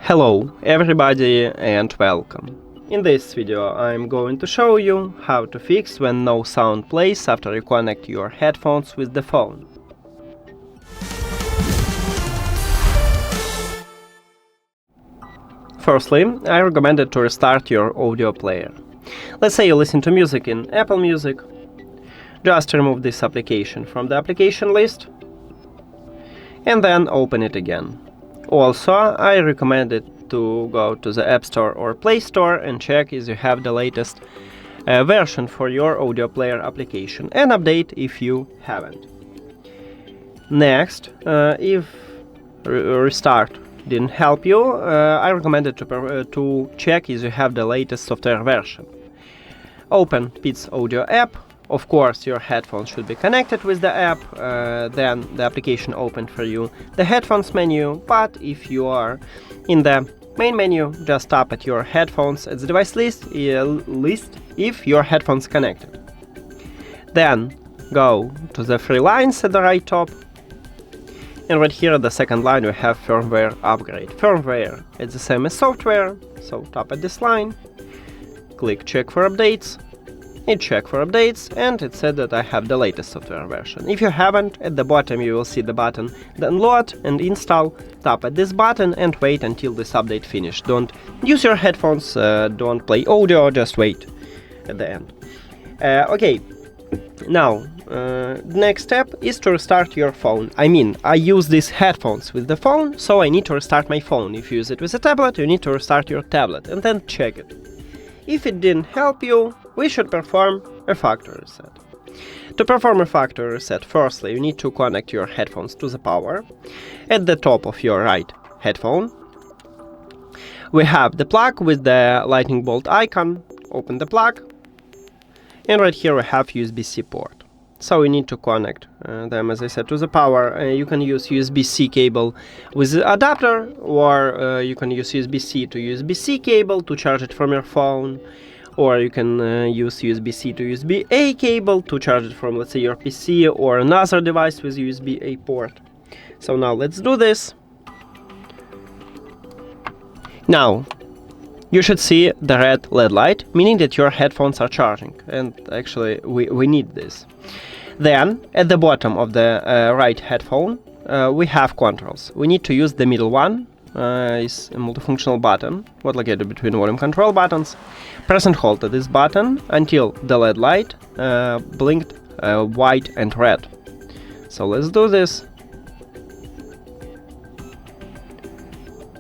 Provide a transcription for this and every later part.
Hello everybody and welcome. In this video I'm going to show you how to fix when no sound plays after you connect your headphones with the phone. Firstly, I recommend it to restart your audio player. Let's say you listen to music in Apple Music. Just remove this application from the application list and then open it again. Also, I recommend it to go to the App Store or Play Store and check if you have the latest version for your audio player application and update if you haven't. Next, if restart didn't help you, I recommend it to check if you have the latest software version. Open Peats Audio app. Of course, your headphones should be connected with the app, then the application opened for you the headphones menu, but if you are in the main menu, just tap at your headphones at the device list if your headphones connected. Then go to the three lines at the right top, and right here at the second line we have firmware upgrade. Firmware is the same as software, so tap at this line, click check for updates. It check for updates and it said that I have the latest software version. If you haven't, at the bottom you will see the button download and install. Tap at this button and wait until this update finished. Don't use your headphones, don't play audio, just wait at the end. Okay, now next step is to restart your phone. I use these headphones with the phone, so I need to restart my phone. If you use it with a tablet, you need to restart your tablet and then check it. If it didn't help you, we should perform a factory reset. To perform a factory reset, firstly you need to connect your headphones to the power. At the top of your right headphone, we have the plug with the lightning bolt icon. Open the plug, and right here we have USB-C port. So we need to connect them, as I said, to the power. You can use USB-C cable with the adapter, or you can use USB-C to USB-C cable to charge it from your phone, or you can use USB-C to USB-A cable to charge it from, let's say, your PC or another device with USB-A port. So now let's do this. Now you should see the red LED light, meaning that your headphones are charging, and actually we need this. Then at the bottom of the right headphone we have controls. We need to use the middle one, is a multifunctional button, what located between volume control buttons. Press and hold this button until the LED light blinked white and red. So let's do this.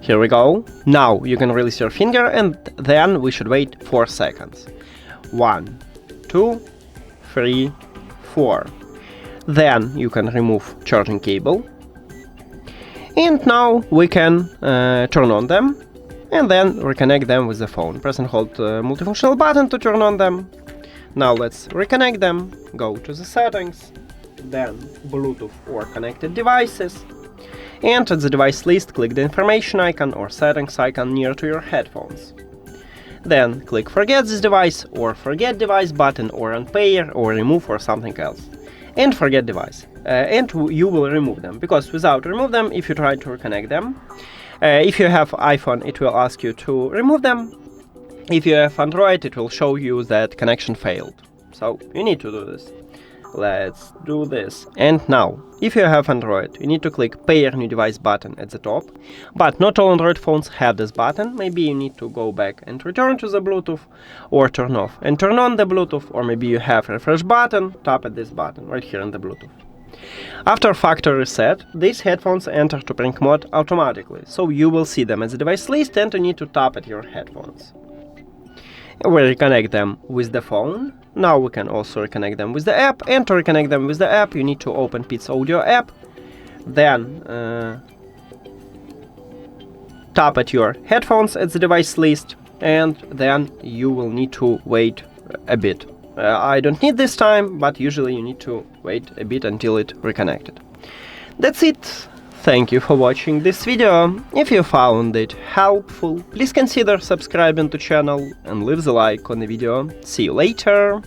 Here we go. Now you can release your finger and then we should wait 4 seconds. 1, 2, 3, 4. Then you can remove charging cable. And now we can turn on them and then reconnect them with the phone. Press and hold the multifunctional button to turn on them. Now let's reconnect them. Go to the settings, then Bluetooth or connected devices. And at the device list, click the information icon or settings icon near to your headphones. Then click forget this device or forget device button or unpair or remove or something else. And forget device. And you will remove them, because without remove them, if you try to reconnect them, if you have iPhone, it will ask you to remove them. If you have Android, it will show you that connection failed. So you need to do this. Let's do this. And now, if you have Android, you need to click Pair New Device button at the top. But not all Android phones have this button. Maybe you need to go back and return to the Bluetooth, or turn off and turn on the Bluetooth, or maybe you have Refresh button, tap at this button right here in the Bluetooth. After factory reset, these headphones enter to prank mode automatically, so you will see them as a device list and you need to tap at your headphones. We reconnect them with the phone. Now we can also reconnect them with the app, and to reconnect them with the app you need to open Peats Audio app, then tap at your headphones at the device list, and then you will need to wait a bit. I don't need this time, but usually you need to wait a bit until it reconnected. That's it. Thank you for watching this video. If you found it helpful, please consider subscribing to the channel and leave the like on the video. See you later!